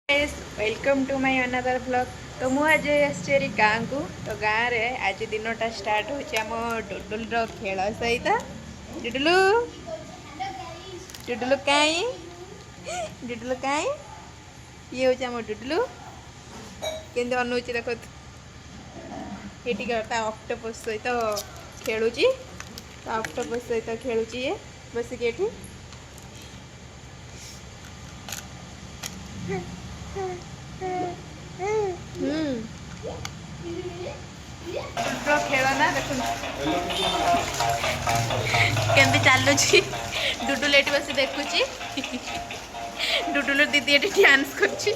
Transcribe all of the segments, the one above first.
Welcome to my another blog. तो मुझे आसरी गाँ को तो गाँव में आज दिनटा स्टार्ट हो डुडुल खेल सहित डुडुलु डुडुलु कहीं डुडुलु कहीं ये हूँ आम डुडुलु के अनुची देख ये ऑक्टोपस सहित खेलुची ऑक्टोपस सहित खेलुची ये बसिक खेल ना देख केमती चलुची डुडुल एटी बस देखुची डुडुल दीदी एटी डांस करची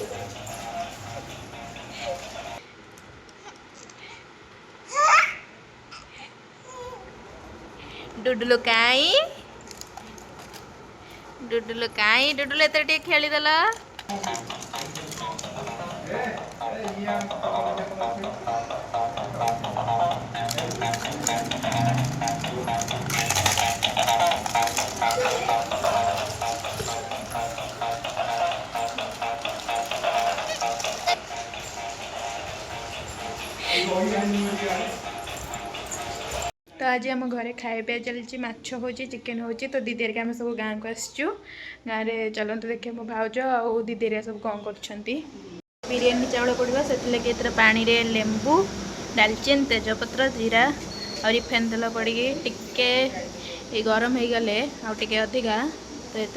डुडुल काई डुडुल एत खेलीदेला तो आज आम घरे खाଇବା चलती माछ हो चिकेन हो तो दीदी हेरिका आम सब गाँव को आसचु गाँव में चलते देखिए मो भाउज आ दीदी हेरिका सब कौन कर बिरियानी चाउल पड़ो से पानी रे लेंबू डालचीन तेजपत्र जीरा और रिफाइन तेल पड़ी टिके गरम हो गले आउे अधिका तो ये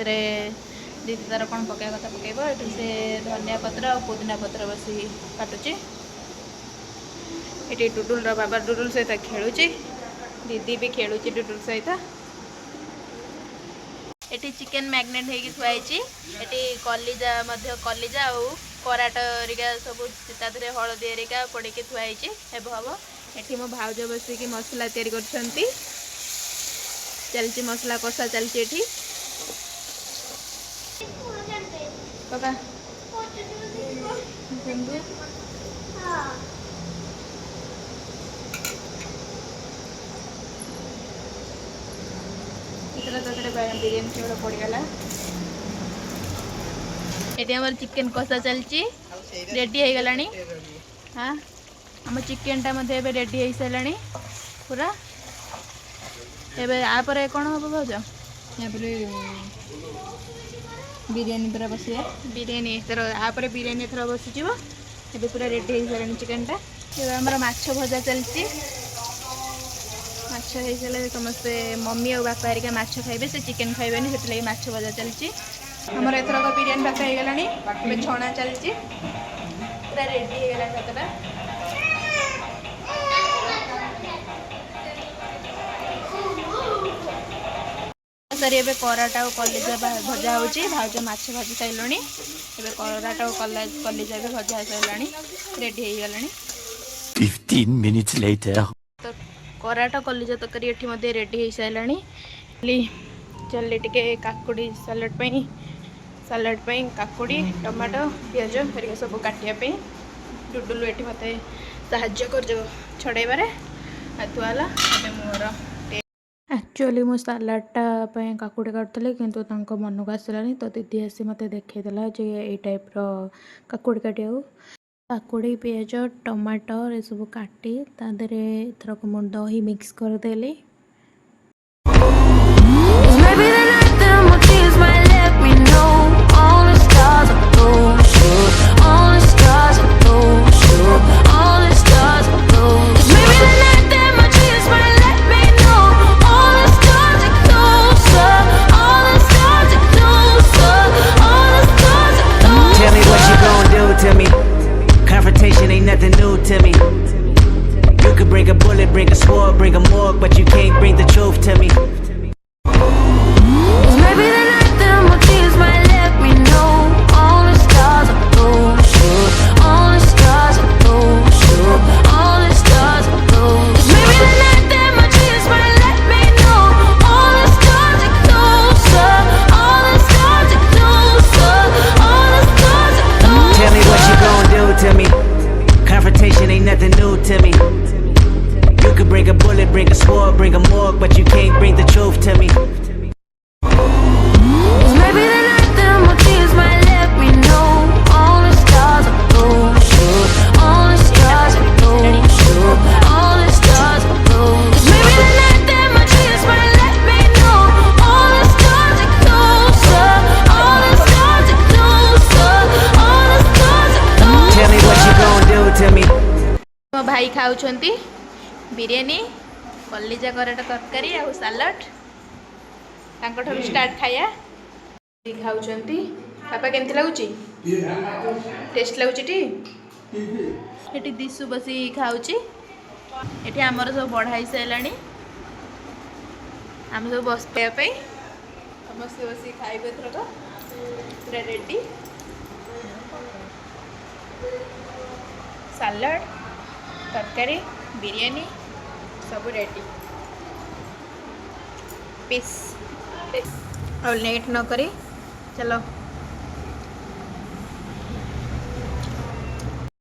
दीदी तार कौन पकड़ा कथा पकेब ये से धनिया पत्र और पुदीना पत्र बस काटुची ये डुडुल बाबा डुडुल सहित खेलुची दीदी भी खेलुची डुडुल सहित ये चिकेन मैग्नेट होगी थुआई ये कलिजा कलिजा और कराट रिका सब तादे हलदी एरिका पड़ी थुआई हम ये मो भाउज बसिक मसला तैयारी कर चलती मसला कषा चलती पापा बिरियानी चाउल पड़गला ये आम चिकेन कषा चलती रेडी हो गला हाँ आम चिकेन टा रेडी हो सारा पूरा एपर कौन हम भाज बिरियानी पूरा बस बिरियानी आपर बिरियानी एथर बसीज ए पूरा रेडी हो सारा चिकेन टा आम माछ भजा चलती माछ हो सारे समस्ते मम्मी और बापा हरिका माछ खाइबे से चिकेन खाइबेनि से माछ भजा चलती आमर एथरक बिरियानी पाक हो गला छणा चलती पूरा रेडी हो गला भातटा सर ये कराटा और कलिजा भजा हो भाज माछ भाजी सारे ए कराटा और कलिजा भी भजा हो सारे रेडी हो गला 15 minutes later तो कराटा कलिजा तरकारी ये रेडी हो सारे चल टे काकुड़ी सालाड काकुड़ी टमाटो पियाज हरिका सब काटापी डुडुलु ये मत साहाଯ୍य कर छड़ेबार थुआला मोर एक्चुअली मो सालाडटा काकुड़ी काटुली किंतु तांको मन को आसलानी तो दीदी आसी मत देखला जे ये टाइप रो काकुड़ी काटिया काकुड़ी पियाज टमाटो ये सब काटी तादरे थरक मु दही mix करदेली To me, confrontation ain't nothing new to me. You could bring a bullet, bring a sword, bring a morgue, but you can't bring the truth to me. Maybe the night that my tears might let me know all the stars are those, all the stars are those, all the stars are those. Maybe the night that my tears might let me know all the stars are closer, all the stars are closer, all the stars are closer. Tell me what you gon' do to me. Confrontation ain't nothing new to me. You could bring a bullet, bring a sword, bring a morgue, but you can't bring the truth to me. Maybe the night that my tears might let me know all the भाई खाऊछंती biryani कलिजा karate तरकारी आ salad तांको start खाया खाऊछंती पापा केमती लगुची test लगुची T eighty दिशु बसी खाऊची eighty हमर सब बढ़ाई साराणी आम सब बसते समस्ते बस खाइबे थरक पूरा रेडी सालाड तरकारी बिरयानी सब रेडी पीस और लेट न करी चलो